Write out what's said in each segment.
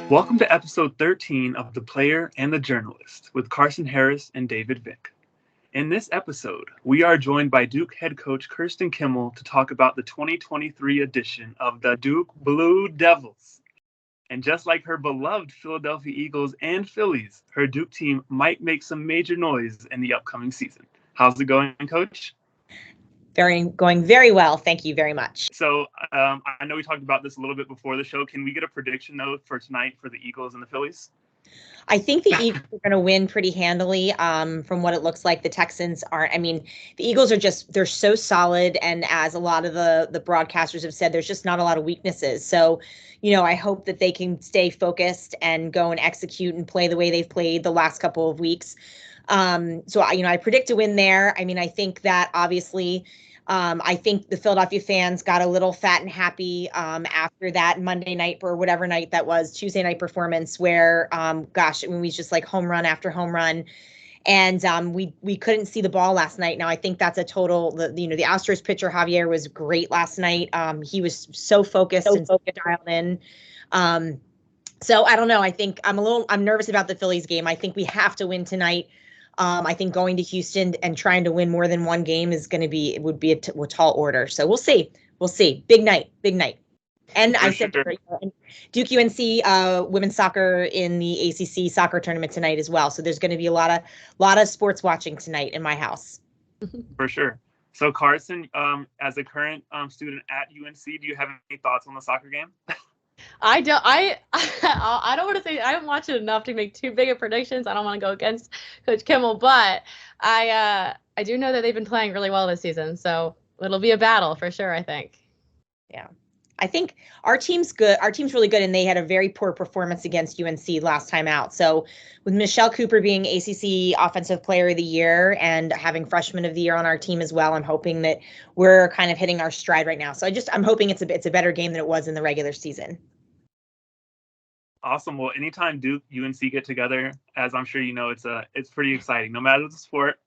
Welcome to episode 13 of The Player and the Journalist with Carson Harris and David Vick. In this episode, we are joined by Duke head coach Kerstin Kimel to talk about the 2023 edition of the Duke Blue Devils. And just like her beloved Philadelphia Eagles and Phillies, her Duke team might make some major noise in the upcoming season. How's it going, Coach? Going very well. Thank you very much. So I know we talked about this a little bit before the show. Can we get a prediction, though, for tonight for the Eagles and the Phillies? I think the Eagles are going to win pretty handily. From what it looks like, the Texans aren't. I mean, the Eagles are they're so solid. And as a lot of the broadcasters have said, there's just not a lot of weaknesses. So, I hope that they can stay focused and go and execute and play the way they've played the last couple of weeks. I predict a win there. I mean, I think that obviously, I think the Philadelphia fans got a little fat and happy after that Monday night or whatever night that was, Tuesday night performance where, we was just like home run after home run. And we couldn't see the ball last night. Now, I think that's a total, the Astros pitcher Javier was great last night. He was so focused and so dialed in. So I don't know. I think I'm nervous about the Phillies game. I think we have to win tonight. I think going to Houston and trying to win more than one game would be a tall order. So we'll see. Big night. And I said Duke UNC women's soccer in the ACC soccer tournament tonight as well. So there's going to be a lot of sports watching tonight in my house. For sure. So Carson, as a current student at UNC, do you have any thoughts on the soccer game? I don't want to say I haven't watched it enough to make too big of predictions. I don't want to go against Coach Kimel, but I do know that they've been playing really well this season, so it'll be a battle for sure, I think. Yeah. I think our team's good. Our team's really good, and they had a very poor performance against UNC last time out. So with Michelle Cooper being ACC Offensive Player of the Year and having Freshman of the Year on our team as well, I'm hoping that we're kind of hitting our stride right now. So I'm hoping it's a better game than it was in the regular season. Awesome. Well, anytime Duke UNC get together, as I'm sure you know, it's pretty exciting. No matter the sport,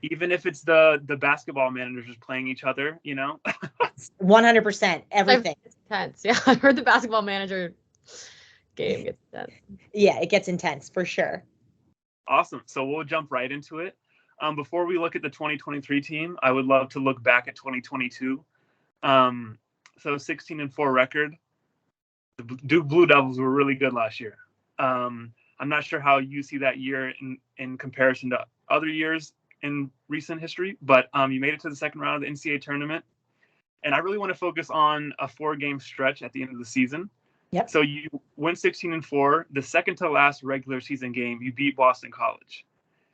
even if it's the basketball managers playing each other, 100%, everything. It's intense. Yeah, I heard the basketball manager game gets intense. Yeah, it gets intense for sure. Awesome. So we'll jump right into it. Before we look at the 2023 team, I would love to look back at 2022. So 16-4 record. The Duke Blue Devils were really good last year. I'm not sure how you see that year in comparison to other years in recent history, but you made it to the second round of the NCAA tournament. And I really want to focus on a 4-game stretch at the end of the season. Yep. So you went 16-4. The second to last regular season game, you beat Boston College.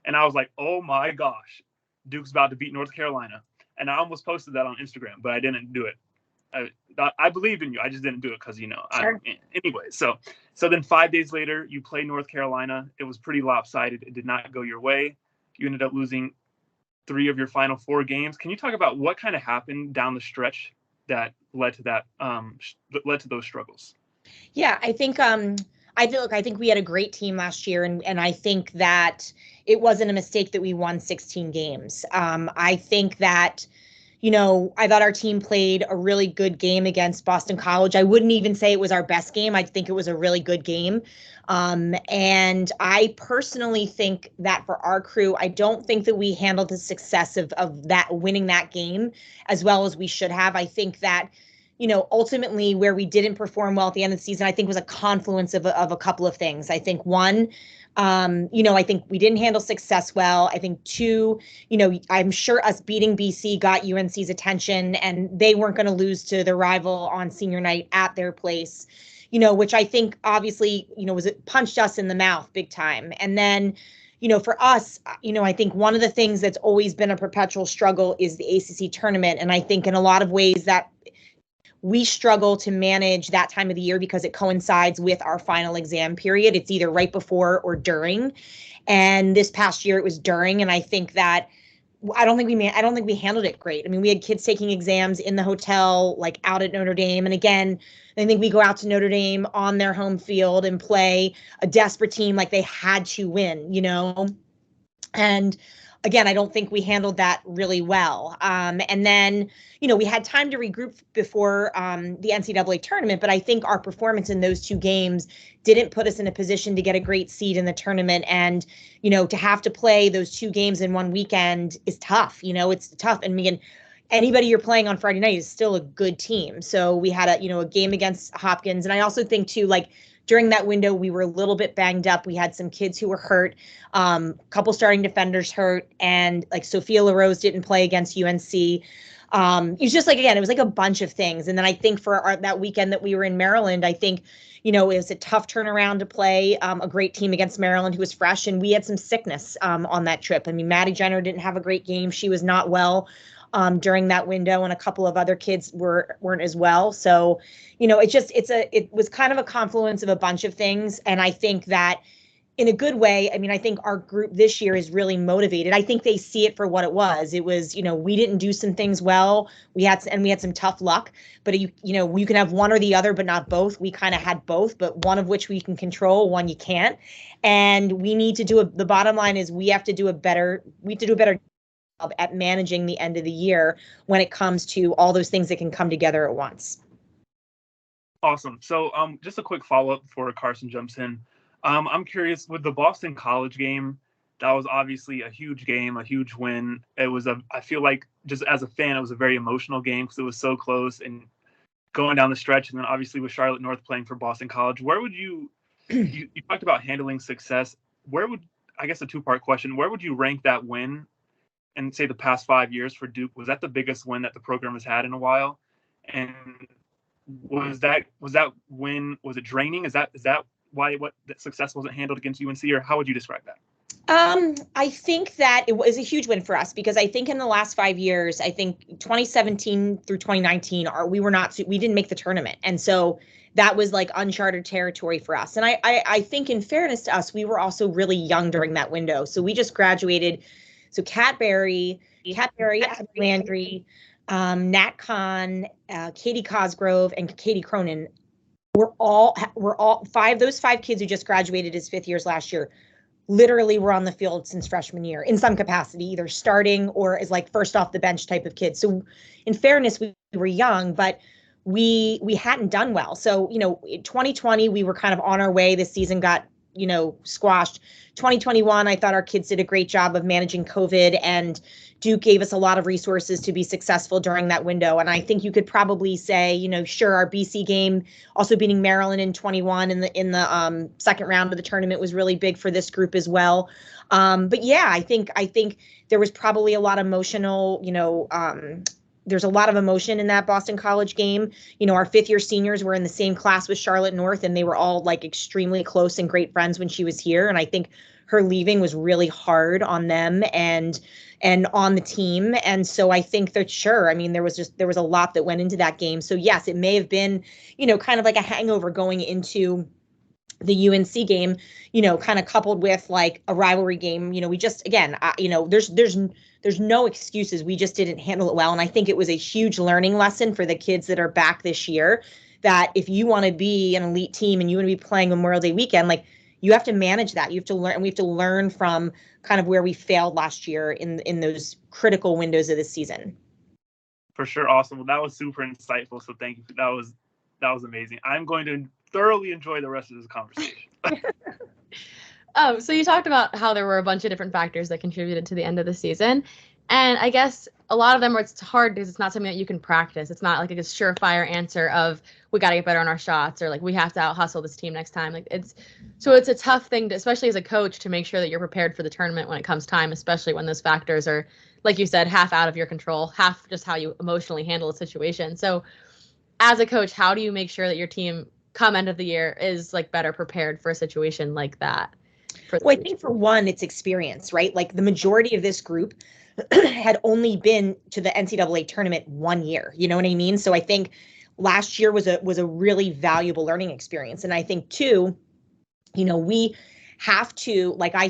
And I was like, oh my gosh, Duke's about to beat North Carolina. And I almost posted that on Instagram, but I didn't do it. I believed in you. I just didn't do it because, Sure. Anyway. So then 5 days later, you play North Carolina. It was pretty lopsided. It did not go your way. You ended up losing 3 of your final 4 games. Can you talk about what kind of happened down the stretch that led to that, led to those struggles? Yeah, I think I think we had a great team last year, and I think that it wasn't a mistake that we won 16 games. I think that, I thought our team played a really good game against Boston College. I wouldn't even say it was our best game. I think it was a really good game. And I personally think that for our crew, I don't think that we handled the success of that winning that game as well as we should have. I think that, ultimately where we didn't perform well at the end of the season, I think was a confluence of a couple of things. I think one, I think we didn't handle success well. I think 2, I'm sure us beating BC got UNC's attention, and they weren't going to lose to their rival on senior night at their place, which I think obviously, it punched us in the mouth big time. And then, for us, I think one of the things that's always been a perpetual struggle is the ACC tournament. And I think in a lot of ways that we struggle to manage that time of the year because it coincides with our final exam period. It's either right before or during. And this past year it was during. And I think that I don't think we handled it great. I mean, we had kids taking exams in the hotel, like out at Notre Dame. And again, I think we go out to Notre Dame on their home field and play a desperate team like they had to win, And again, I don't think we handled that really well. And then, we had time to regroup before the NCAA tournament, but I think our performance in those 2 games didn't put us in a position to get a great seed in the tournament. And, to have to play those 2 games in one weekend is tough. It's tough. And again, anybody you're playing on Friday night is still a good team. So we had a game against Hopkins. And I also think too, like, during that window, we were a little bit banged up. We had some kids who were hurt, a couple starting defenders hurt, and like Sophia LaRose didn't play against UNC. It was just like, again, it was like a bunch of things. And then I think for that weekend that we were in Maryland, I think, it was a tough turnaround to play a great team against Maryland who was fresh. And we had some sickness on that trip. I mean, Maddie Jenner didn't have a great game. She was not well during that window, and a couple of other kids weren't as well. So, it was kind of a confluence of a bunch of things. And I think that in a good way, I mean, I think our group this year is really motivated. I think they see it for what it was. It was, we didn't do some things well. We had some tough luck, but you can have one or the other, but not both. We kind of had both, but one of which we can control, one you can't. And we need to the bottom line is we have to do a better job at managing the end of the year when it comes to all those things that can come together at once. Awesome. So just a quick follow-up before Karson jumps in. I'm curious, with the Boston College game, that was obviously a huge game, a huge win. I feel like just as a fan, it was a very emotional game because it was so close and going down the stretch. And then obviously with Charlotte North playing for Boston College, where would you talked about handling success. I guess a 2-part question, where would you rank that win and say the past 5 years for Duke? Was that the biggest win that the program has had in a while? And was that win, was it draining? Is that why that success wasn't handled against UNC, or how would you describe that? I think that it was a huge win for us because I think in the last 5 years, I think 2017 through 2019, we didn't make the tournament. And so that was like uncharted territory for us. And I think in fairness to us, we were also really young during that window. So we just graduated. So Kat Berry, Abby Landry, Nat Khan, Katie Cosgrove, and Katie Cronin were all those 5 kids who just graduated as 5th years last year literally were on the field since freshman year in some capacity, either starting or as like first off the bench type of kids. So in fairness, we were young, but we hadn't done well. So, in 2020, we were kind of on our way. This season got, squashed. 2021, I thought our kids did a great job of managing COVID, and Duke gave us a lot of resources to be successful during that window. And I think you could probably say, sure, our BC game, also beating Maryland in 21 in the second round of the tournament was really big for this group as well. But yeah, I think there was probably a lot of emotional, there's a lot of emotion in that Boston College game. Our 5th-year seniors were in the same class with Charlotte North, and they were all like extremely close and great friends when she was here. And I think her leaving was really hard on them and on the team. And so I think that, sure, I mean, there was a lot that went into that game. So yes, it may have been, kind of like a hangover going into the UNC game, kind of coupled with like a rivalry game. We just, again, there's no excuses. We just didn't handle it well. And I think it was a huge learning lesson for the kids that are back this year, that if you want to be an elite team and you want to be playing Memorial Day weekend, like, you have to manage that. You have to learn, and we have to learn from kind of where we failed last year in those critical windows of the season. For sure. Awesome. Well, that was super insightful. So thank you. That was amazing. I'm going to thoroughly enjoy the rest of this conversation. So you talked about how there were a bunch of different factors that contributed to the end of the season. And I guess a lot of them it's hard because it's not something that you can practice. It's not like a surefire answer of we got to get better on our shots, or like we have to out hustle this team next time. Like it's a tough thing to, especially as a coach, to make sure that you're prepared for the tournament when it comes time, especially when those factors are, like you said, half out of your control, half just how you emotionally handle a situation. So as a coach, how do you make sure that your team come end of the year is like better prepared for a situation like that? Well, I think for one, it's experience, right? Like the majority of this group had only been to the NCAA tournament 1 year. You know what I mean? So I think last year was a really valuable learning experience. And I think too, we have to, I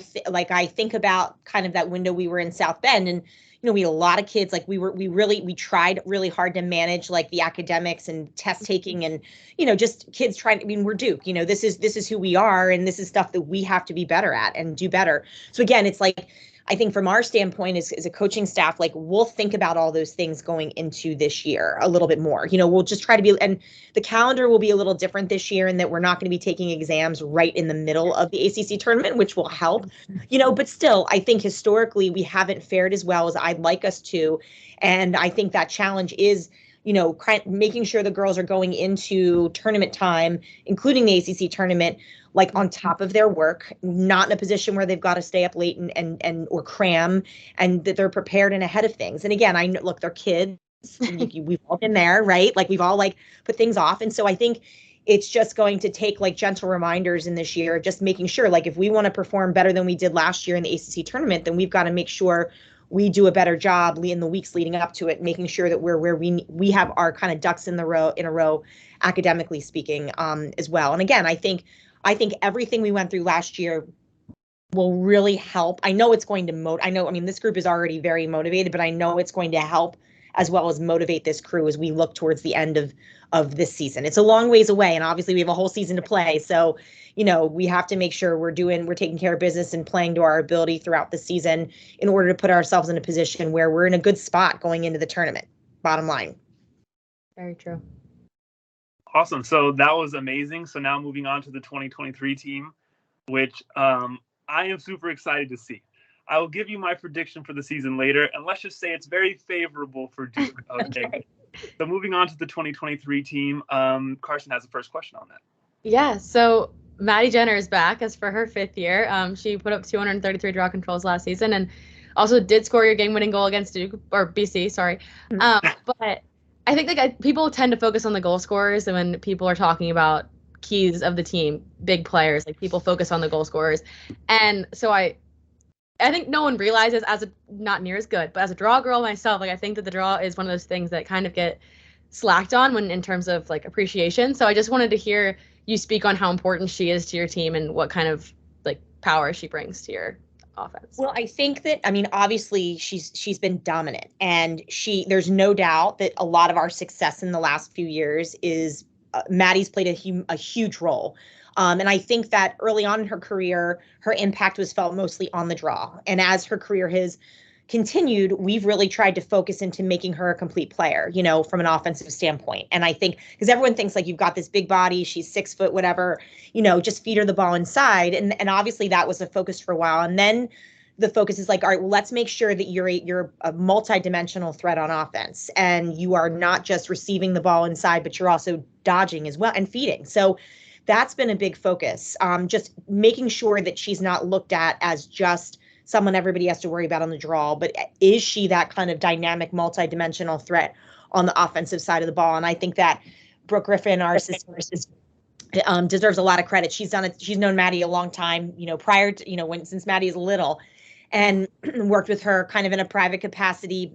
think about kind of that window we were in South Bend, and we had a lot of kids, like we tried really hard to manage like the academics and test taking and, just kids trying, I mean, we're Duke, this is who we are. And this is stuff that we have to be better at and do better. So again, it's like, I think from our standpoint as a coaching staff, like we'll think about all those things going into this year a little bit more. We'll just try to be, and the calendar will be a little different this year in that we're not going to be taking exams right in the middle of the ACC tournament, which will help, but still, I think historically we haven't fared as well as I'd like us to. And I think that challenge is, making sure the girls are going into tournament time, including the ACC tournament, like on top of their work, not in a position where they've got to stay up late and or cram, and that they're prepared and ahead of things. And again, I know, look, they're kids. We've all been there, right? Like we've all put things off. And so I think it's just going to take gentle reminders in this year, just making sure if we want to perform better than we did last year in the ACC tournament, then we've got to make sure we do a better job in the weeks leading up to it, making sure that we're where we have our kind of ducks in a row, academically speaking, as well. And again, I think everything we went through last year will really help. I know it's going to this group is already very motivated, but I know it's going to help as well as motivate this crew as we look towards the end of this season. It's a long ways away, and obviously we have a whole season to play. So, we have to make sure we're taking care of business and playing to our ability throughout the season in order to put ourselves in a position where we're in a good spot going into the tournament. Bottom line. Very true. Awesome. So that was amazing. So now moving on to the 2023 team, which I am super excited to see. I will give you my prediction for the season later, and let's just say it's very favorable for Duke. Okay. So moving on to the 2023 team, Karson has the first question on that. Yeah. So Maddie Jenner is back as for her 5th year. She put up 233 draw controls last season and also did score your game-winning goal against Duke or BC. Sorry. But I think people tend to focus on the goal scorers, and when people are talking about keys of the team, big players, people focus on the goal scorers. And so I think no one realizes, not near as good, but as a draw girl myself, I think that the draw is one of those things that kind of get slacked on when in terms of appreciation. So I just wanted to hear you speak on how important she is to your team and what kind of power she brings to your offense. Well, I think that, obviously she's been dominant, and there's no doubt that a lot of our success in the last few years is Maddie's played a huge role. And I think that early on in her career, her impact was felt mostly on the draw. And as her career has continued, we've really tried to focus into making her a complete player, from an offensive standpoint. And I think because everyone thinks you've got this big body, she's 6 foot, whatever, just feed her the ball inside. And obviously that was a focus for a while. And then the focus is all right, well, let's make sure that you're a multi-dimensional threat on offense, and you are not just receiving the ball inside, but you're also dodging as well and feeding. So that's been a big focus. Just making sure that she's not looked at as just someone everybody has to worry about on the draw, but is she that kind of dynamic, multi-dimensional threat on the offensive side of the ball? And I think that Brooke Griffin, our assistant, deserves a lot of credit. She's done it. She's known Maddie a long time, prior to, since Maddie is little, and worked with her kind of in a private capacity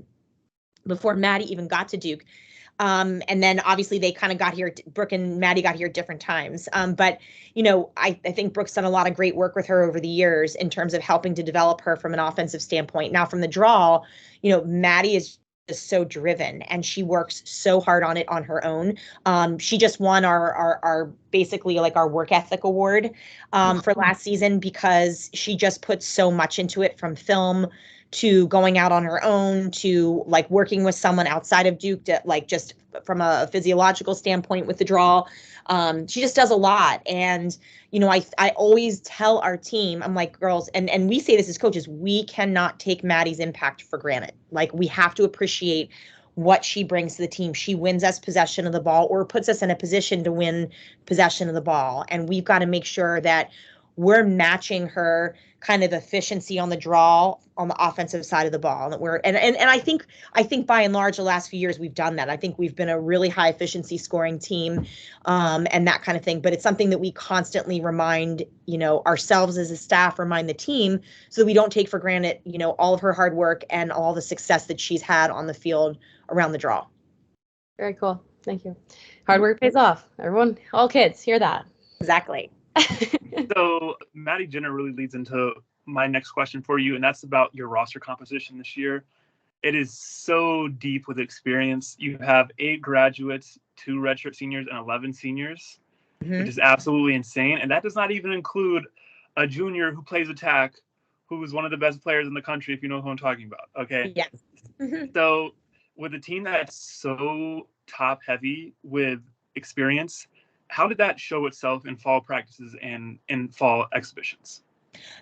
before Maddie even got to Duke. And then obviously they kind of got here, Brooke and Maddie got here at different times. But, I think Brooke's done a lot of great work with her over the years in terms of helping to develop her from an offensive standpoint. Now from the draw, Maddie is just so driven, and she works so hard on it on her own. She just won our basically our work ethic award for last season, because she just puts so much into it, from film to going out on her own to working with someone outside of Duke to just from a physiological standpoint with the draw. She just does a lot. And, I always tell our team, I'm like, girls, and we say this as coaches, we cannot take Maddie's impact for granted. We have to appreciate what she brings to the team. She wins us possession of the ball, or puts us in a position to win possession of the ball. And we've got to make sure that we're matching her kind of efficiency on the draw on the offensive side of the ball. And I think by and large the last few years we've done that. I think we've been a really high efficiency scoring team, and that kind of thing. But it's something that we constantly remind, ourselves as a staff, remind the team, so that we don't take for granted, all of her hard work and all the success that she's had on the field around the draw. Very cool. Thank you. Hard work pays off. Everyone, all kids, hear that. Exactly. So Maddie Jenner really leads into my next question for you, and that's about your roster composition this year. It is so deep with experience. You have 8 graduates, 2 redshirt seniors, and 11 seniors, which is absolutely insane. And that does not even include a junior who plays attack who was one of the best players in the country, if you know who I'm talking about. Okay. Yes. So with a team that's so top heavy with experience, how did that show itself in fall practices and in fall exhibitions?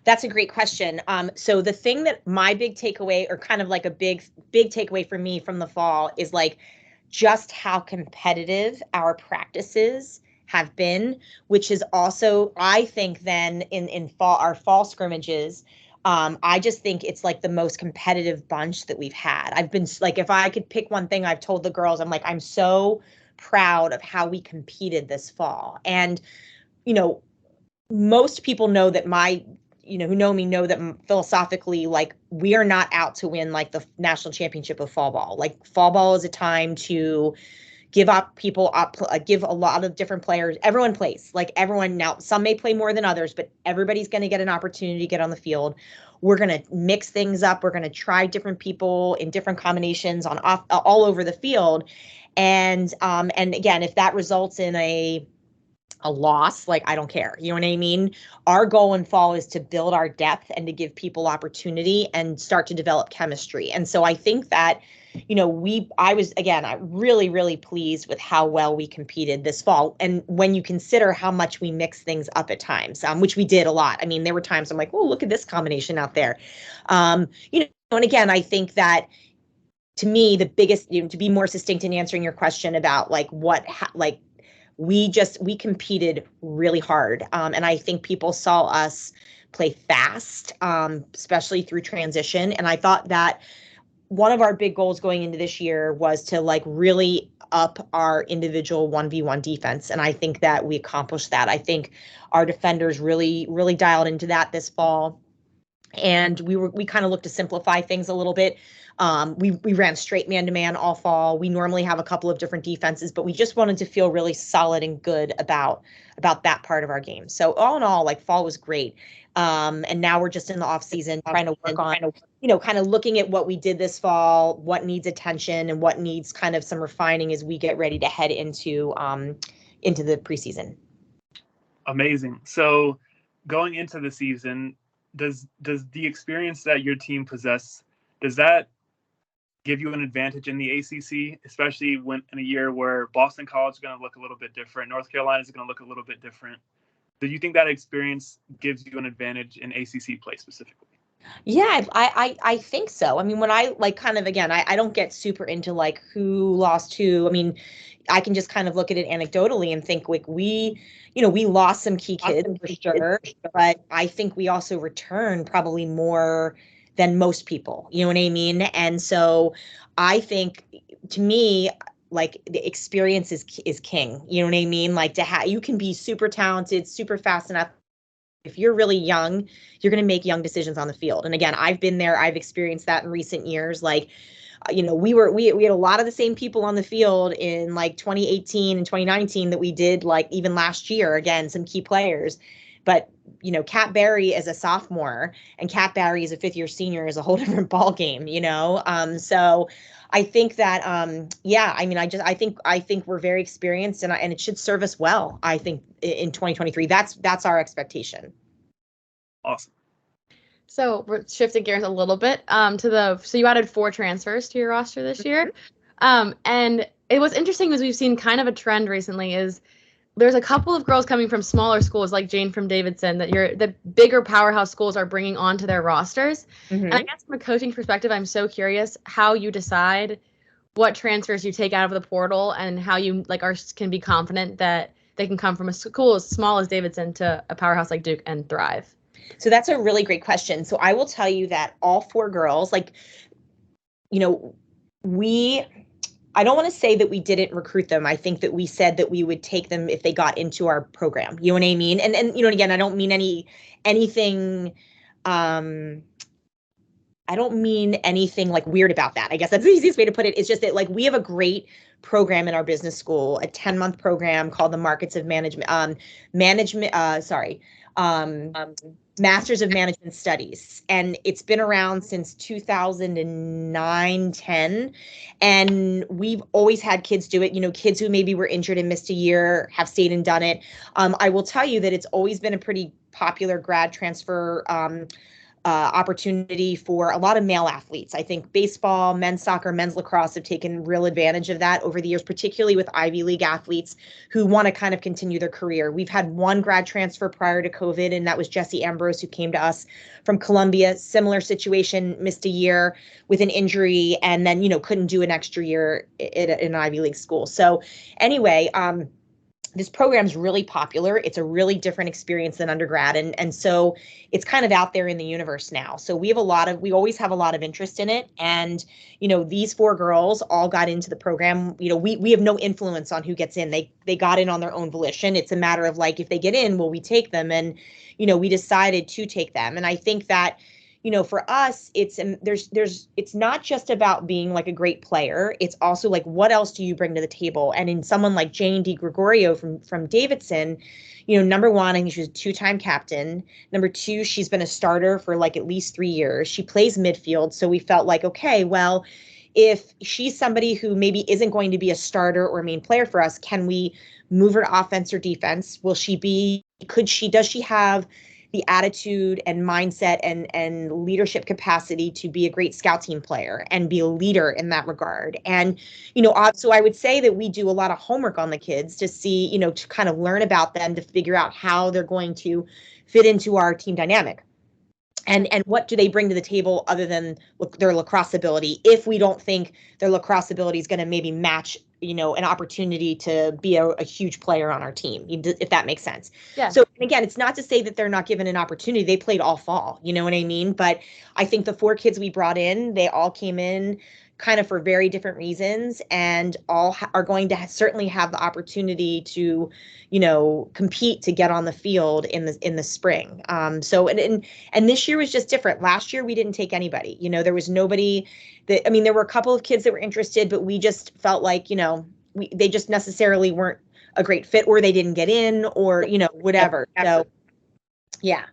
That's a great question. So the thing that my big takeaway, or kind of like a big takeaway for me from the fall, is like just how competitive our practices have been, which is also, I think, then in fall, our fall scrimmages, I just think it's like the most competitive bunch that we've had. I've been like, if I could pick one thing I've told the girls, I'm like, I'm so proud of how we competed this fall. And, you know, most people know that who know me know that philosophically, like, we are not out to win like the national championship of fall ball. Like, fall ball is a time to give a lot of different players. Everyone plays, like everyone. Now, some may play more than others, but everybody's going to get an opportunity to get on the field. We're going to mix things up. We're going to try different people in different combinations all over the field. And again, if that results in a loss, like, I don't care. You know what I mean? Our goal in fall is to build our depth and to give people opportunity and start to develop chemistry. And so I think that, I was really, really pleased with how well we competed this fall. And when you consider how much we mix things up at times, which we did a lot. I mean, there were times I'm like, oh, look at this combination out there. And again, I think that, to me, the biggest, to be more succinct in answering your question about we competed really hard. And I think people saw us play fast, especially through transition. And I thought that one of our big goals going into this year was to really up our individual 1v1 defense. And I think that we accomplished that. I think our defenders really, really dialed into that this fall. And we kind of looked to simplify things a little bit. We ran straight man-to-man all fall. We normally have a couple of different defenses, but we just wanted to feel really solid and good about that part of our game. So all in all, fall was great. And now we're just in the off season trying to work on, kind of looking at what we did this fall, what needs attention and what needs kind of some refining as we get ready to head into the preseason. Amazing. So going into the season, does the experience that your team possess, does that give you an advantage in the ACC, especially when in a year where Boston College is going to look a little bit different, North Carolina is going to look a little bit different? Do you think that experience gives you an advantage in ACC play specifically? Yeah, I think so. I mean, when I I don't get super into who lost who. I mean, I can just kind of look at it anecdotally and think we lost some key kids for sure, but I think we also returned probably more than most people. You know what I mean? And so I think, to me, the experience is king. You know what I mean? You can be super talented, super fast enough. If you're really young, you're going to make young decisions on the field. And again, I've been there. I've experienced that in recent years. We had a lot of the same people on the field in 2018 and 2019 that we did even last year. Again, some key players. But, Kat Barry as a sophomore and Kat Barry as a fifth-year senior is a whole different ball game, So I think that, I think we're very experienced and it should serve us well. I think in 2023, that's our expectation. Awesome. So we're shifting gears a little bit so you added 4 transfers to your roster this year. And it was interesting, as we've seen kind of a trend recently, is there's a couple of girls coming from smaller schools like Jane from Davidson that the bigger powerhouse schools are bringing onto their rosters. Mm-hmm. And I guess from a coaching perspective, I'm so curious how you decide what transfers you take out of the portal and how you can be confident that they can come from a school as small as Davidson to a powerhouse like Duke and thrive. So that's a really great question. So I will tell you that all 4 girls, I don't want to say that we didn't recruit them. I think that we said that we would take them if they got into our program. You know what I mean? And again, I don't mean anything. I don't mean anything weird about that. I guess that's the easiest way to put it. It's just that we have a great program in our business school, a 10-month program called the Markets of Management, Masters of Management Studies. And it's been around since 2009-10. And we've always had kids do it. Kids who maybe were injured and missed a year have stayed and done it. I will tell you that it's always been a pretty popular grad transfer opportunity for a lot of male athletes. I think baseball, men's soccer, men's lacrosse have taken real advantage of that over the years, particularly with Ivy League athletes who want to kind of continue their career. We've had one grad transfer prior to COVID, and that was Jesse Ambrose, who came to us from Columbia. Similar situation, missed a year with an injury, and then, couldn't do an extra year in an Ivy League school. So anyway, this program is really popular. It's a really different experience than undergrad. And so it's kind of out there in the universe now. So we always have a lot of interest in it. And, these 4 girls all got into the program. We have no influence on who gets in. They got in on their own volition. It's a matter of like, if they get in, will we take them? And, we decided to take them. And I think that, for us, it's not just about being like a great player. It's also like, what else do you bring to the table? And in someone like Jane DiGregorio from Davidson, number one, I think she's a 2-time captain. Number 2, she's been a starter for like at least 3 years. She plays midfield. So we felt like, okay, well, if she's somebody who maybe isn't going to be a starter or a main player for us, can we move her to offense or defense? Does she have the attitude and mindset and leadership capacity to be a great scout team player and be a leader in that regard? And, so I would say that we do a lot of homework on the kids to see, to kind of learn about them, to figure out how they're going to fit into our team dynamic. And what do they bring to the table other than their lacrosse ability, if we don't think their lacrosse ability is going to maybe match, an opportunity to be a huge player on our team, if that makes sense. Yeah. So again, it's not to say that they're not given an opportunity. They played all fall, you know what I mean? But I think the 4 kids we brought in, they all came in kind of for very different reasons, and all are going to certainly have the opportunity to, compete to get on the field in the spring. So this year was just different. Last year we didn't take anybody. There was nobody there were a couple of kids that were interested, but we just felt like, they just necessarily weren't a great fit, or they didn't get in, or whatever. So yeah.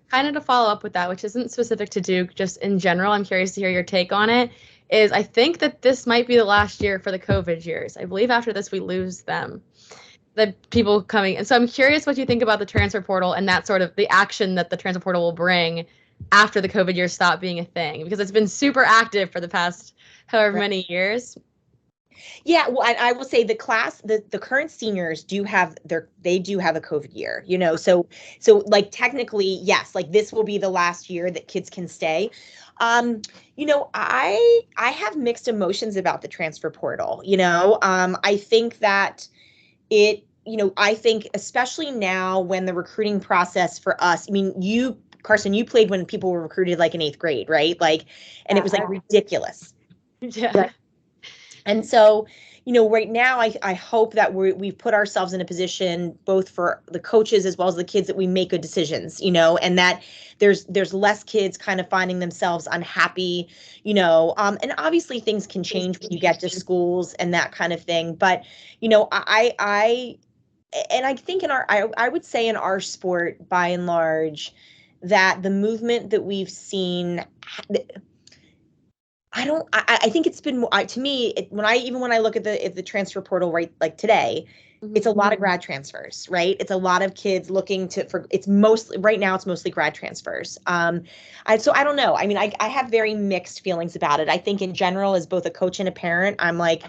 Kind of to follow up with that, which isn't specific to Duke, just in general, I'm curious to hear your take on it, is I think that this might be the last year for the COVID years. I believe after this we lose them, the people coming. And so I'm curious what you think about the transfer portal and that sort of the action that the transfer portal will bring after the COVID years stop being a thing, because it's been super active for the past however many years. Yeah, well, I will say the current seniors do have a COVID year, so like technically, yes, like this will be the last year that kids can stay. I have mixed emotions about the transfer portal. I think that I think especially now when the recruiting process for us, Karson, you played when people were recruited like in 8th grade, right? Like, and it was like ridiculous. Yeah. Right? And so, right now, I hope that we've put ourselves in a position, both for the coaches as well as the kids, that we make good decisions, and that there's less kids kind of finding themselves unhappy, and obviously things can change when you get to schools and that kind of thing. But, I think I would say in our sport, by and large, that the movement that we've seen, I think it's been, to me, when I look at the transfer portal right, like today, it's a lot of grad transfers, right? It's a lot of kids looking it's mostly grad transfers. So I don't know. I have very mixed feelings about it. I think in general, as both a coach and a parent, I'm like,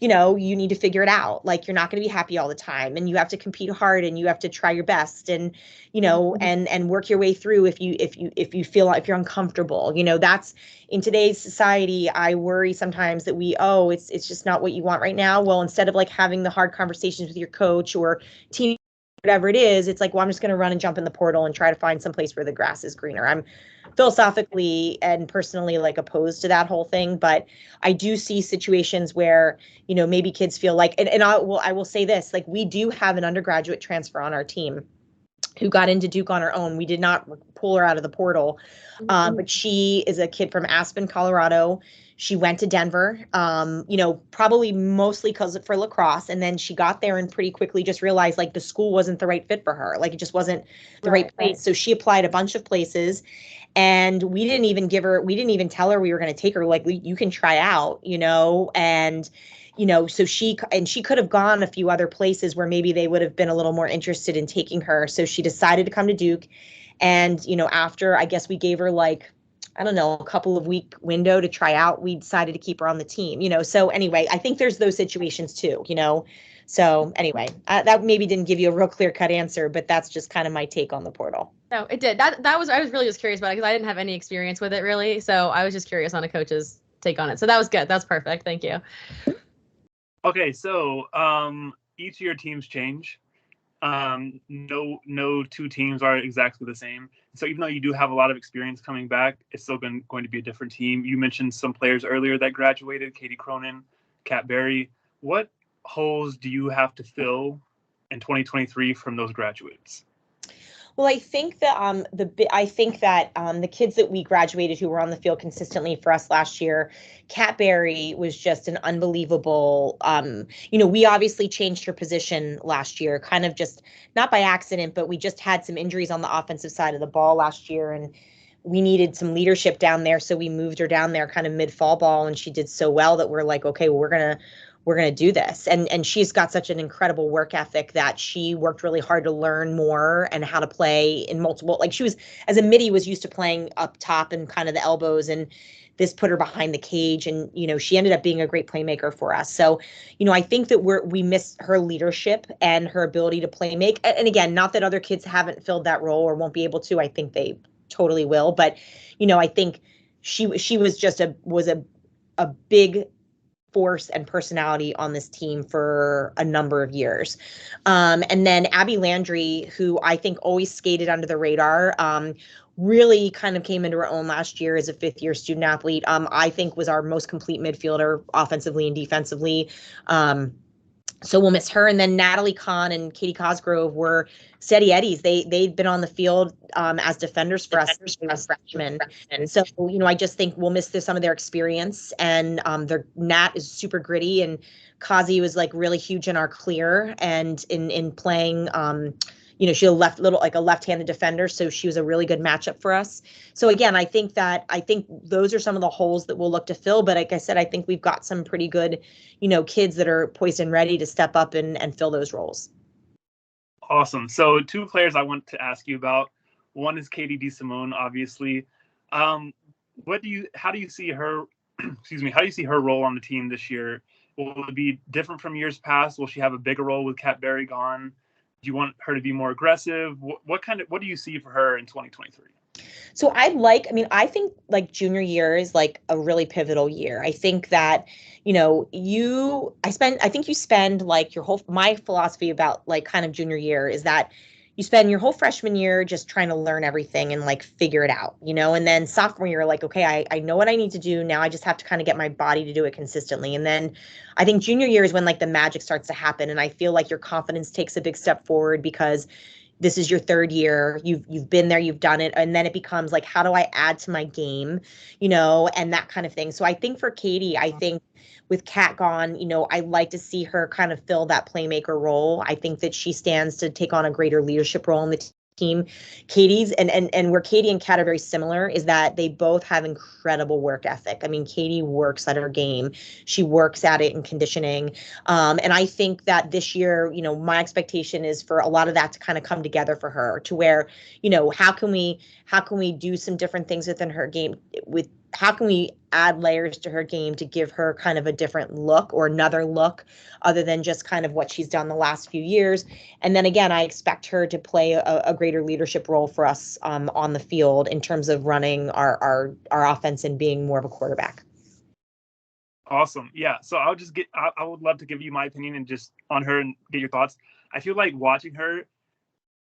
you need to figure it out. Like, you're not going to be happy all the time, and you have to compete hard, and you have to try your best, and, and work your way through if you feel like, if you're uncomfortable, that's in today's society. I worry sometimes that it's just not what you want right now. Well, instead of like having the hard conversations with your coach or team, whatever it is, it's like, well, I'm just going to run and jump in the portal and try to find some place where the grass is greener. I'm philosophically and personally like opposed to that whole thing, but I do see situations where, maybe kids feel like, and I will say this, like, we do have an undergraduate transfer on our team who got into Duke on her own. We did not pull her out of the portal, but she is a kid from Aspen, Colorado. She went to Denver, probably mostly for lacrosse. And then she got there and pretty quickly just realized like the school wasn't the right fit for her. Like, it just wasn't the right place. So she applied a bunch of places, and we didn't even tell her we were going to take her. Like, you can try out, and, so she could have gone a few other places where maybe they would have been a little more interested in taking her. So she decided to come to Duke. And, after I guess we gave her like, I don't know, a couple of week window to try out, we decided to keep her on the team, So anyway, I think there's those situations too, So anyway, that maybe didn't give you a real clear cut answer, but that's just kind of my take on the portal. No, it did. I was really just curious about it because I didn't have any experience with it really. So I was just curious on a coach's take on it. So that was good. That's perfect. Thank you. Okay, so each of your teams change. No two teams are exactly the same. So even though you do have a lot of experience coming back, it's still going to be a different team. You mentioned some players earlier that graduated, Katie Cronin, Kat Berry. What holes do you have to fill in 2023 from those graduates? Well, I think that the kids that we graduated who were on the field consistently for us last year, Kat Berry was just an unbelievable. We obviously changed her position last year, kind of just not by accident, but we just had some injuries on the offensive side of the ball last year, and we needed some leadership down there, so we moved her down there kind of mid-fall ball, and she did so well that we're like, okay, well, we're gonna do this. And she's got such an incredible work ethic that she worked really hard to learn more and how to play in multiple, like she was, as a midi, was used to playing up top and kind of the elbows, and this put her behind the cage, and she ended up being a great playmaker for us. So I think that we miss her leadership and her ability to play make. And again, not that other kids haven't filled that role or won't be able to. I think they totally will, but I think she was just a big force and personality on this team for a number of years. And then Abby Landry, who I think always skated under the radar, really kind of came into her own last year as a fifth-year student athlete. I think was our most complete midfielder offensively and defensively. So we'll miss her. And then Natalie Kahn and Katie Cosgrove were steady eddies. They'd been on the field as defenders for us as freshmen. And so, I just think we'll miss some of their experience. And their Nat is super gritty, and Kazi was like really huge in our clear and in playing. She a left-handed defender, so she was a really good matchup for us. So again, I think those are some of the holes that we'll look to fill. But like I said, I think we've got some pretty good, kids that are poised and ready to step up and fill those roles. Awesome. So two players I want to ask you about. One is Katie DeSimone, obviously. How do you see her? Excuse me. How do you see her role on the team this year? Will it be different from years past? Will she have a bigger role with Kat Berry gone? Do you want her to be more aggressive? What do you see for her in 2023? So I think like junior year is like a really pivotal year. I think that, I think you spend like my philosophy about like kind of junior year is that you spend your whole freshman year just trying to learn everything and like figure it out, and then sophomore year, like, okay, I know what I need to do. Now I just have to kind of get my body to do it consistently. And then I think junior year is when like the magic starts to happen. And I feel like your confidence takes a big step forward because this is your third year. You've been there, you've done it. And then it becomes like, how do I add to my game, and that kind of thing. So I think for Katie, with Kat gone, I'd like to see her kind of fill that playmaker role. I think that she stands to take on a greater leadership role in the team. Katie's and where Katie and Kat are very similar is that they both have incredible work ethic. I mean, Katie works at her game. She works at it in conditioning. And I think that this year, my expectation is for a lot of that to kind of come together for her to where, how can we do some different things within her game how can we add layers to her game to give her kind of a different look or another look other than just kind of what she's done the last few years. And then again, I expect her to play a greater leadership role for us on the field in terms of running our offense and being more of a quarterback. Awesome. Yeah. So I would love to give you my opinion and just on her and get your thoughts. I feel like watching her,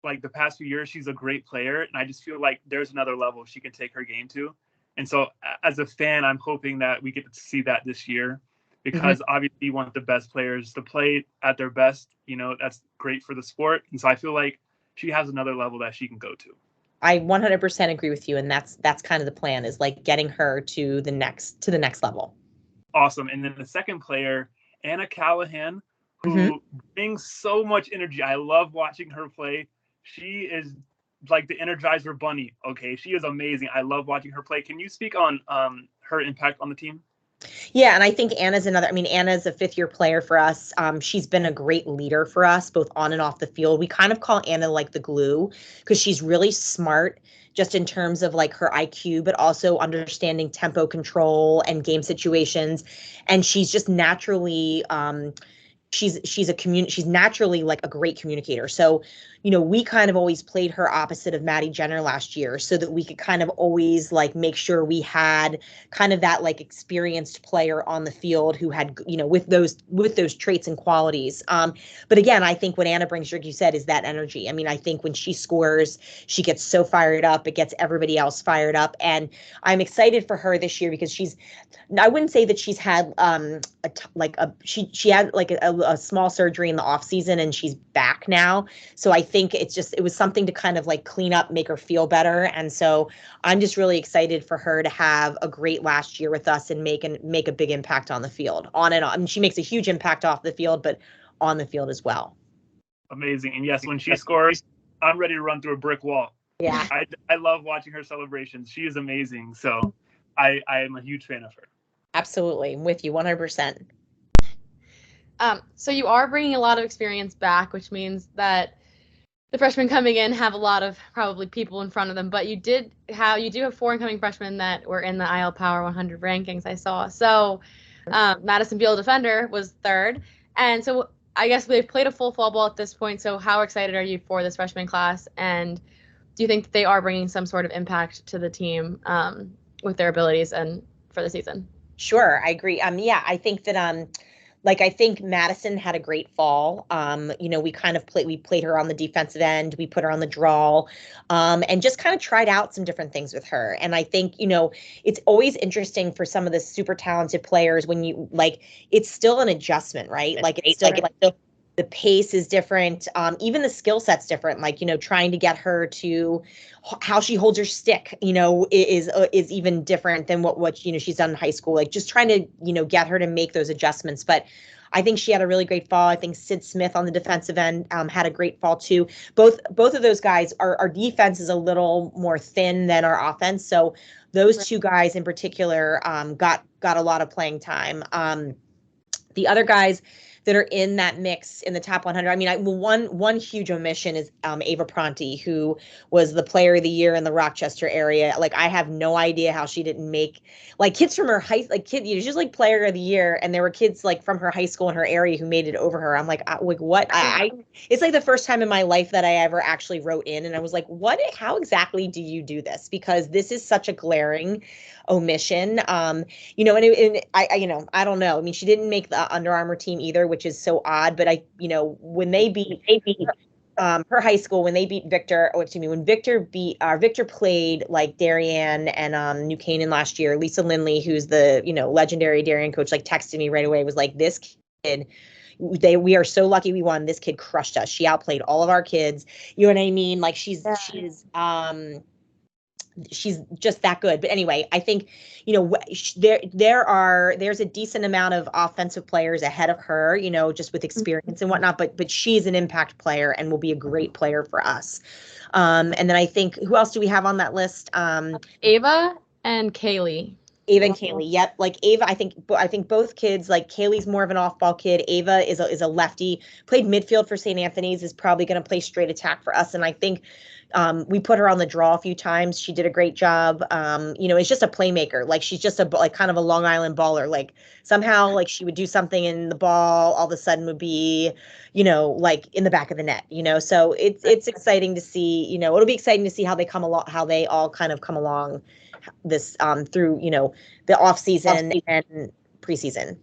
like the past few years, she's a great player. And I just feel like there's another level she can take her game to. And so as a fan, I'm hoping that we get to see that this year because obviously you want the best players to play at their best. That's great for the sport. And so I feel like she has another level that she can go to. I 100% agree with you. And that's kind of the plan is like getting her to the next level. Awesome. And then the second player, Anna Callahan, who brings so much energy. I love watching her play. She is like the Energizer Bunny. Okay, she is amazing. I love watching her play. Can you speak on her impact on the team? Yeah, and I think Anna's another. I mean, Anna's a fifth-year player for us. She's been a great leader for us, both on and off the field. We kind of call Anna like the glue because she's really smart, just in terms of like her IQ, but also understanding tempo control and game situations. And she's just naturally she's naturally like a great communicator. So, we kind of always played her opposite of Maddie Jenner last year so that we could kind of always like make sure we had kind of that like experienced player on the field who had, with those traits and qualities. But again, I think what Anna brings, like you said, is that energy. I mean, I think when she scores, she gets so fired up, it gets everybody else fired up. And I'm excited for her this year because I wouldn't say that she's had she had like a small surgery in the off season and she's back now. So I think it was something to kind of like clean up, make her feel better. And so I'm just really excited for her to have a great last year with us and make a big impact on the field, on and on. I mean, she makes a huge impact off the field, but on the field as well. Amazing. And yes, when she scores, I'm ready to run through a brick wall. Yeah. I love watching her celebrations. She is amazing. So I am a huge fan of her. Absolutely. I'm with you 100%. So you are bringing a lot of experience back, which means that the freshmen coming in have a lot of probably people in front of them, but you do have 4 incoming freshmen that were in the IL Power 100 rankings I saw. So Madison Beal, defender, was 3rd. And so I guess they've played a full fall ball at this point. So how excited are you for this freshman class? And do you think that they are bringing some sort of impact to the team with their abilities and for the season? Sure, I agree. Yeah, I think that I think Madison had a great fall. We kind of played her on the defensive end. We put her on the draw, and just kind of tried out some different things with her. And I think, it's always interesting for some of the super talented players when it's still an adjustment, right? Like it's still the pace is different. Even the skill set's different. Like, trying to get her to how she holds her stick, is even different than what she's done in high school. Like just trying to, get her to make those adjustments. But I think she had a really great fall. I think Sid Smith on the defensive end had a great fall too. Both of those guys, our defense is a little more thin than our offense. So those 2 guys in particular got a lot of playing time. The other guys that are in that mix in the top 100. I mean, one huge omission is Ava Pronti, who was the player of the year in the Rochester area. Like, I have no idea how she didn't make, like, kids from her she's like player of the year, and there were kids like from her high school in her area who made it over her. I'm like what? It's like the first time in my life that I ever actually wrote in, and I was like, what? How exactly do you do this? Because this is such a glaring omission. I don't know. I mean, she didn't make the Under Armour team either, which is so odd. But when they beat her high school, when they beat Victor, when Victor played like Darien and New Canaan last year, Lisa Lindley, who's the legendary Darien coach, like texted me right away, was like, this kid, we are so lucky we won. This kid crushed us. She outplayed all of our kids. You know what I mean? Like she's just that good. But anyway, I think, there's a decent amount of offensive players ahead of her, just with experience and whatnot, but she's an impact player and will be a great player for us. And then I think, who else do we have on that list? Ava and Kaylee. Ava and Kaylee. Yep. Like Ava, I think both kids, like Kaylee's more of an off-ball kid. Ava is a lefty, played midfield for St. Anthony's, is probably going to play straight attack for us. And I think we put her on the draw a few times. She did a great job. It's just a playmaker. Like she's just kind of a Long Island baller. Like somehow like she would do something and the ball all of a sudden would be, like in the back of the net, so it's exciting to see, it'll be exciting to see how they all kind of come along this through the off season and preseason.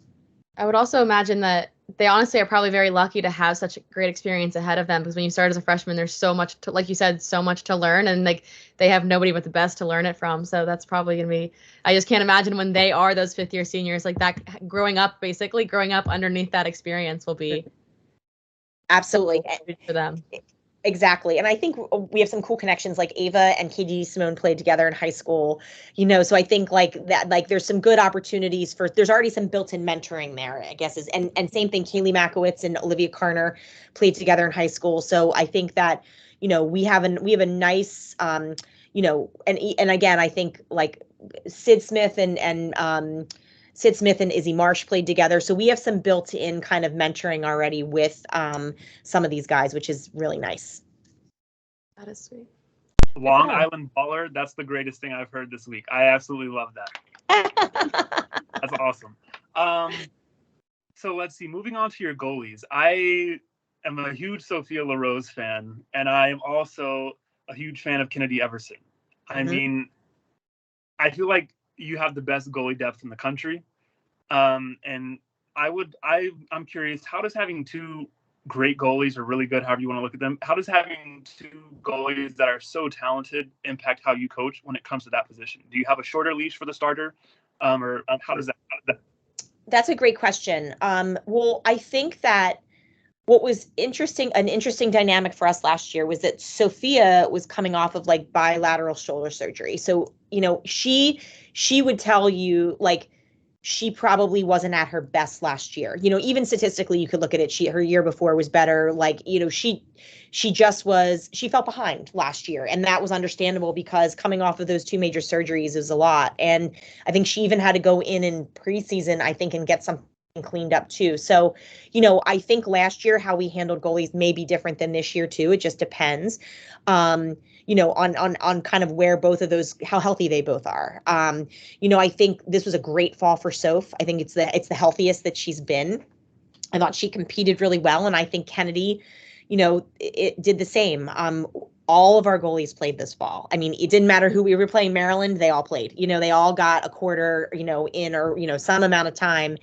I would also imagine that they honestly are probably very lucky to have such a great experience ahead of them, because when you start as a freshman, there's so much to, like you said, so much to learn, and like they have nobody but the best to learn it from. So that's probably going to be, I just can't imagine when they are those 5th-year seniors, like that growing up underneath that experience will be absolutely for them. Exactly. And I think we have some cool connections, like Ava and DeSimone played together in high school, so I think like that, like there's some good opportunities there's already some built-in mentoring there, I guess, and same thing, Kaylee Makowitz and Olivia Karner played together in high school. So I think that, we have a nice, and again, I think like Sid Smith and Sid Smith and Izzy Marsh played together. So we have some built-in kind of mentoring already with some of these guys, which is really nice. That is sweet. Long Island baller. That's the greatest thing I've heard this week. I absolutely love that. That's awesome. So let's see. Moving on to your goalies. I am a huge Sophia LaRose fan, and I am also a huge fan of Kennedy Everson. I mean, I feel like you have the best goalie depth in the country. And I'm curious, how does having two great goalies, or really good, however you want to look at them, how does having two goalies that are so talented impact how you coach when it comes to that position? Do you have a shorter leash for the starter? Or how does that? That's a great question. Well, I think that what was an interesting dynamic for us last year was that Sophia was coming off of like bilateral shoulder surgery. So, she would tell you like she probably wasn't at her best last year. Even statistically, you could look at it. Her year before was better. Like, she felt behind last year. And that was understandable because coming off of those two major surgeries is a lot. And I think she even had to go in preseason, I think, and get something cleaned up too. So, I think last year how we handled goalies may be different than this year too. It just depends. On kind of where both of those, how healthy they both are. I think this was a great fall for Soph. I think it's the healthiest that she's been. I thought she competed really well, and I think Kennedy, it did the same. All of our goalies played this fall. I mean, it didn't matter who we were playing. Maryland, they all played. They all got a quarter, in or some amount of time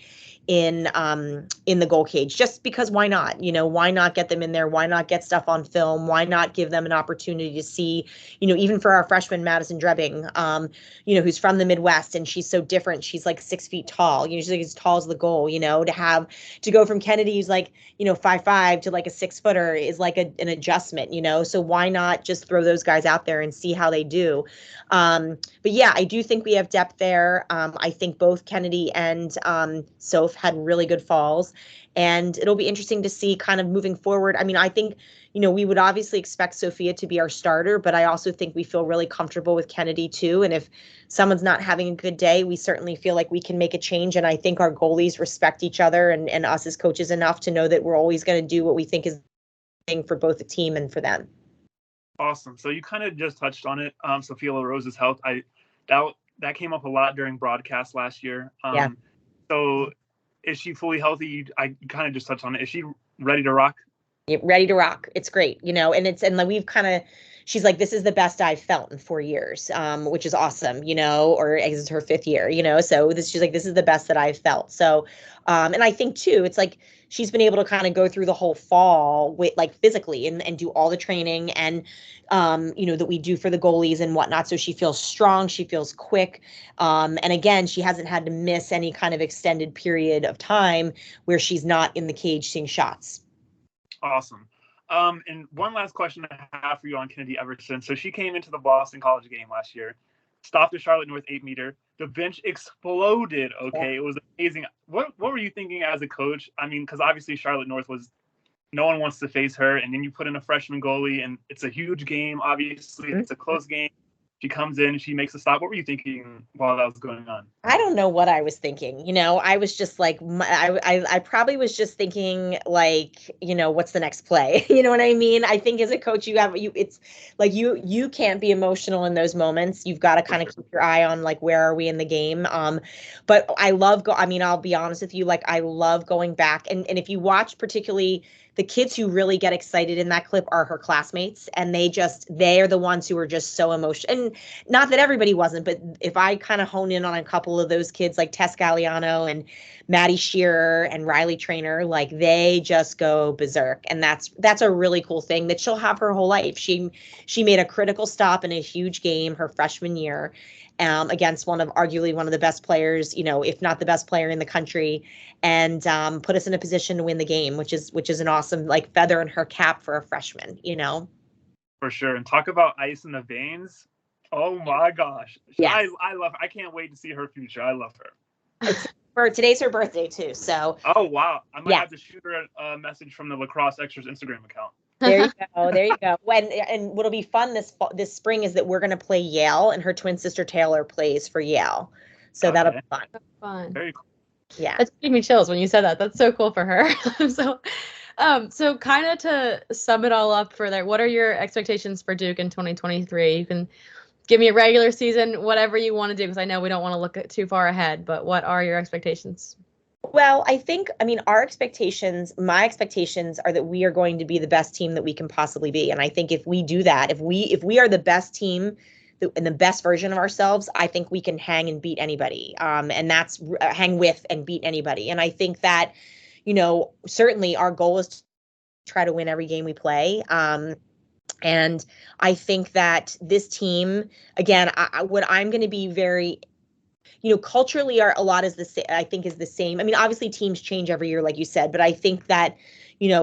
in the goal cage, just because why not? Why not get them in there? Why not get stuff on film? Why not give them an opportunity to see, even for our freshman Madison Drebbing, who's from the Midwest, and she's so different. She's like 6 feet tall. She's like as tall as the goal. To go from Kennedy, who's like 5'5" to like a 6-footer is like an adjustment. So why not just throw those guys out there and see how they do? But yeah, I do think we have depth there. I think both Kennedy and Soph had really good falls, and it'll be interesting to see kind of moving forward. I mean, I think, we would obviously expect Sophia to be our starter, but I also think we feel really comfortable with Kennedy too. And if someone's not having a good day, we certainly feel like we can make a change. And I think our goalies respect each other and us as coaches enough to know that we're always going to do what we think is thing for both the team and for them. Awesome. So you kind of just touched on it. Sophia LaRose's health. That came up a lot during broadcast last year. Yeah. So is she fully healthy? I kind of just touched on it. Is she ready to rock? Yeah, ready to rock. It's great, and we've kind of, she's like, this is the best I've felt in 4 years, which is awesome, or it's her 5th year, so she's like, this is the best that I've felt. So, and I think too, it's like, she's been able to kind of go through the whole fall with like physically and do all the training and, that we do for the goalies and whatnot. So she feels strong, she feels quick. And again, she hasn't had to miss any kind of extended period of time where she's not in the cage seeing shots. Awesome. And one last question I have for you on Kennedy Everson. So she came into the Boston College game last year, stopped the Charlotte North 8-meter. The bench exploded. Okay, It was amazing. What were you thinking as a coach? I mean, because obviously Charlotte North no one wants to face her, and then you put in a freshman goalie, and it's a huge game. Obviously, it's a close game. She comes in, she makes a stop. What were you thinking while that was going on? I don't know what I was thinking. I was just like, I probably was just thinking like, what's the next play? You know what I mean? I think as a coach, it's like you can't be emotional in those moments. You've got to kind of keep your eye on like, where are we in the game? But I'll be honest with you, like I love going back and if you watch particularly the kids who really get excited in that clip are her classmates, and they are the ones who are just so emotional. And not that everybody wasn't, but if I kind of hone in on a couple of those kids like Tess Galliano and Maddie Shearer and Riley Trainer, like they just go berserk. And that's a really cool thing that she'll have her whole life. She made a critical stop in a huge game her freshman year, against arguably one of the best players, if not the best player in the country, and put us in a position to win the game, which is an awesome like feather in her cap for a freshman, For sure. And talk about ice in the veins. Oh my gosh. Yes. I love her. I can't wait to see her future. I love her. Today's her birthday too, so. Oh wow. I might have to shoot her a message from the Lacrosse Extras Instagram account. There you go. And what'll be fun this spring is that we're going to play Yale, and her twin sister Taylor plays for Yale. So that'll be fun. Fun. Very cool. Yeah. That gave me chills when you said that. That's so cool for her. So kind of to sum it all up for there, what are your expectations for Duke in 2023? You can give me a regular season, whatever you want to do, because I know we don't want to look too far ahead, but what are your expectations? Well, my expectations are that we are going to be the best team that we can possibly be. And I think if we do that, if we are the best team and the best version of ourselves, I think we can hang and beat anybody. And that's hang with and beat anybody. And I think that, certainly our goal is to try to win every game we play. And I think that this team, again, what I'm going to be very, culturally a lot is the same. I mean, obviously teams change every year, like you said, but I think that,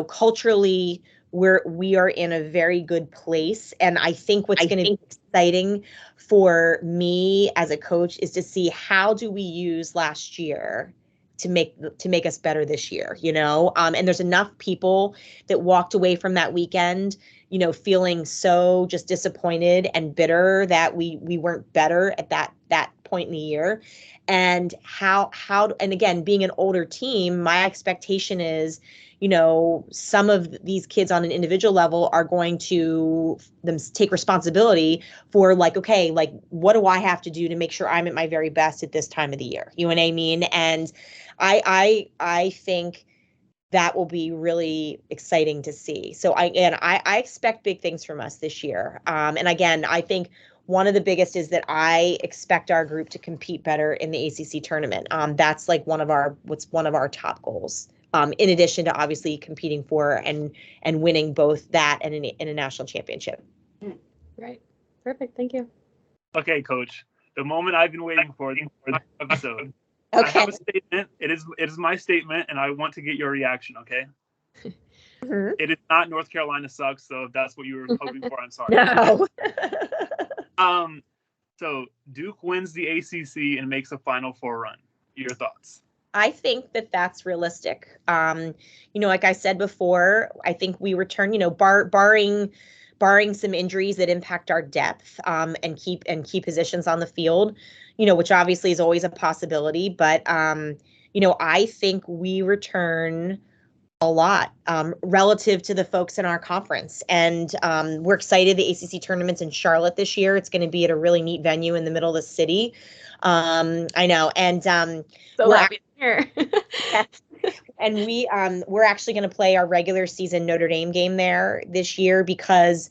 culturally we are in a very good place. And I think what's going to be exciting for me as a coach is to see how do we use last year to make us better this year, and there's enough people that walked away from that weekend, feeling so just disappointed and bitter that we weren't better at that point in the year. And and again, being an older team, my expectation is, some of these kids on an individual level are going to take responsibility for okay, what do I have to do to make sure I'm at my very best at this time of the year? You know what I mean? And I think that will be really exciting to see. So I expect big things from us this year. And again, I think one of the biggest is that I expect our group to compete better in the ACC tournament. That's one of our top goals. In addition to obviously competing for and winning both that and in a national championship. Right. Perfect. Thank you. Okay, Coach. The moment I've been waiting for the episode. Okay. I have a statement. It is my statement, and I want to get your reaction. Okay. Mm-hmm. It is not North Carolina sucks. So if that's what you were hoping for, I'm sorry. No. So Duke wins the ACC and makes a Final Four run. Your thoughts? I think that that's realistic. Like I said before, I think we return. Barring some injuries that impact our depth, and keep positions on the field, which obviously is always a possibility. But I think we return a lot relative to the folks in our conference, and we're excited. The ACC tournament's in Charlotte this year. It's going to be at a really neat venue in the middle of the city. I know, and so we're happy here. And we're actually going to play our regular season Notre Dame game there this year because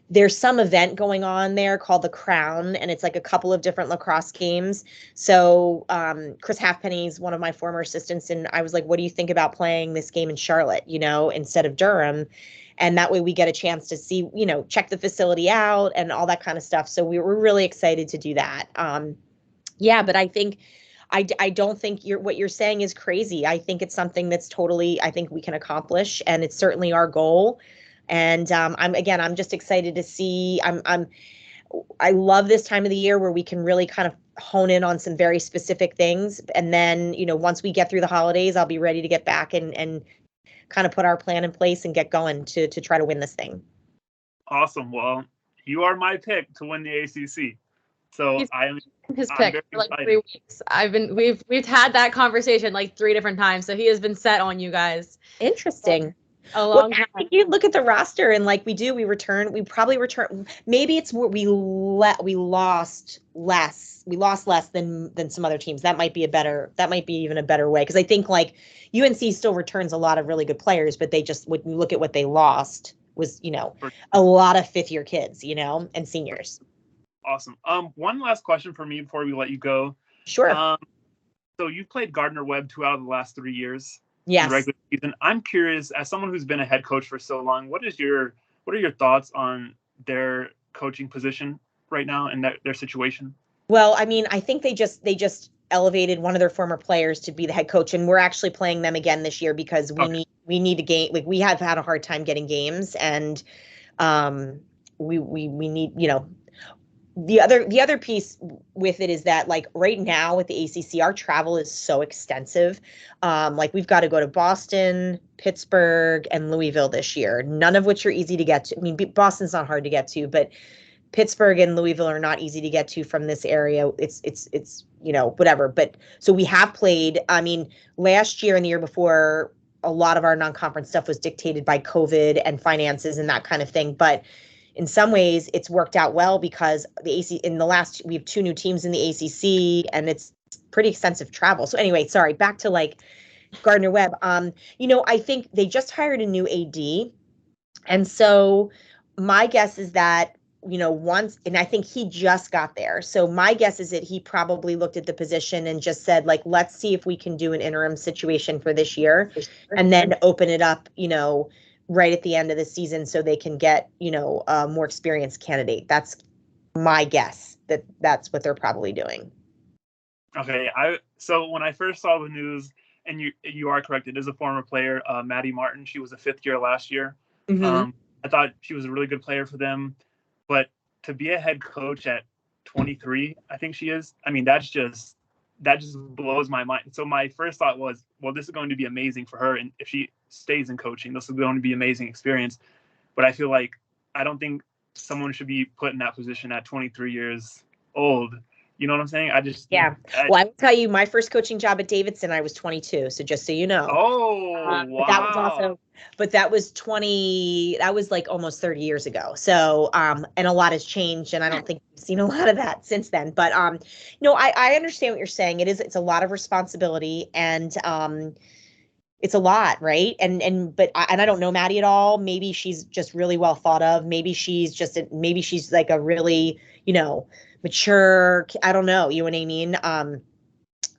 there's some event going on there called the Crown, and it's a couple of different lacrosse games. So Chris Halfpenny's one of my former assistants, and I was like, what do you think about playing this game in Charlotte, instead of Durham? And that way we get a chance to see, check the facility out and all that kind of stuff. So we were really excited to do that. But I think I don't think what you're saying is crazy. I think it's something that's I think we can accomplish, and it's certainly our goal. And I'm just excited to see. I love this time of the year where we can really kind of hone in on some very specific things. And then, once we get through the holidays, I'll be ready to get back and kind of put our plan in place and get going to try to win this thing. Awesome. Well, you are my pick to win the ACC. So I'm his pick for 3 weeks. We've had that conversation 3 different times. So he has been set on you guys. Interesting. A long time. You look at the roster and we probably return. Maybe it's where we lost less. We lost less than some other teams. That might be even a better way. Cause I think UNC still returns a lot of really good players, but they just, when you look at what they lost was, a lot of 5th year kids, and seniors. Awesome. One last question for me before we let you go. Sure. So you've played Gardner-Webb 2 out of the last 3 years. Yes. In regular season. I'm curious, as someone who's been a head coach for so long, what are your thoughts on their coaching position right now and their situation? Well, I mean, I think they just elevated one of their former players to be the head coach, and we're actually playing them again this year because we need a game. We have had a hard time getting games, and we need, the other piece with it is that right now with the ACC, our travel is so extensive. We've got to go to Boston, Pittsburgh, and Louisville this year, none of which are easy to get to. I mean, Boston's not hard to get to, but Pittsburgh and Louisville are not easy to get to from this area. It's whatever. But so we have played. I mean, last year and the year before, a lot of our non-conference stuff was dictated by COVID and finances and that kind of thing. But in some ways, it's worked out well because we have 2 new teams in the ACC, and it's pretty extensive travel. So anyway, sorry, back to like Gardner-Webb. I think they just hired a new AD, and so my guess is that and I think he just got there. So my guess is that he probably looked at the position and just said, like, let's see if we can do an interim situation for this year and then open it up, right at the end of the season so they can get, a more experienced candidate. That's my guess that's what they're probably doing. Okay. So when I first saw the news, and you are correct, it is a former player, Maddie Martin. She was a 5th year last year. Mm-hmm. I thought she was a really good player for them. But to be a head coach at 23, I think she is. I mean, that just blows my mind. So my first thought was, well, this is going to be amazing for her, and if she stays in coaching, this is going to be an amazing experience. But I feel like I don't think someone should be put in that position at 23 years old. You know what I'm saying? Well, I will tell you, my first coaching job at Davidson, I was 22. So just so you know. Oh, wow. That was like almost 30 years ago. So, and a lot has changed, and I don't think we've seen a lot of that since then. But, I understand what you're saying. It's a lot of responsibility, and, it's a lot, right? But I don't know Maddie at all. Maybe she's just really well thought of. Maybe she's like a really, mature, I don't know, you know what I mean?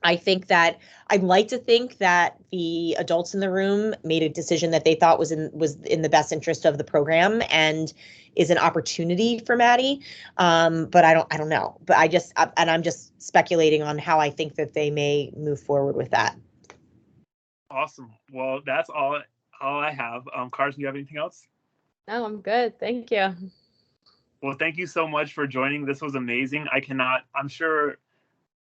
I think that I'd like to think that the adults in the room made a decision that they thought was in the best interest of the program and is an opportunity for Maddie. But I don't know. But I'm just speculating on how I think that they may move forward with that. Awesome. Well, that's all I have. Karson, do you have anything else? No, I'm good. Thank you. Well, thank you so much for joining. This was amazing. I'm sure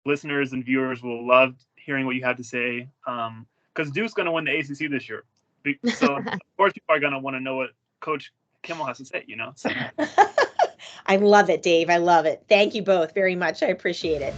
listeners and viewers will love hearing what you have to say, because Duke's going to win the ACC this year. So, of course, people are going to want to know what Coach Kimel has to say, So. I love it, Dave. I love it. Thank you both very much. I appreciate it.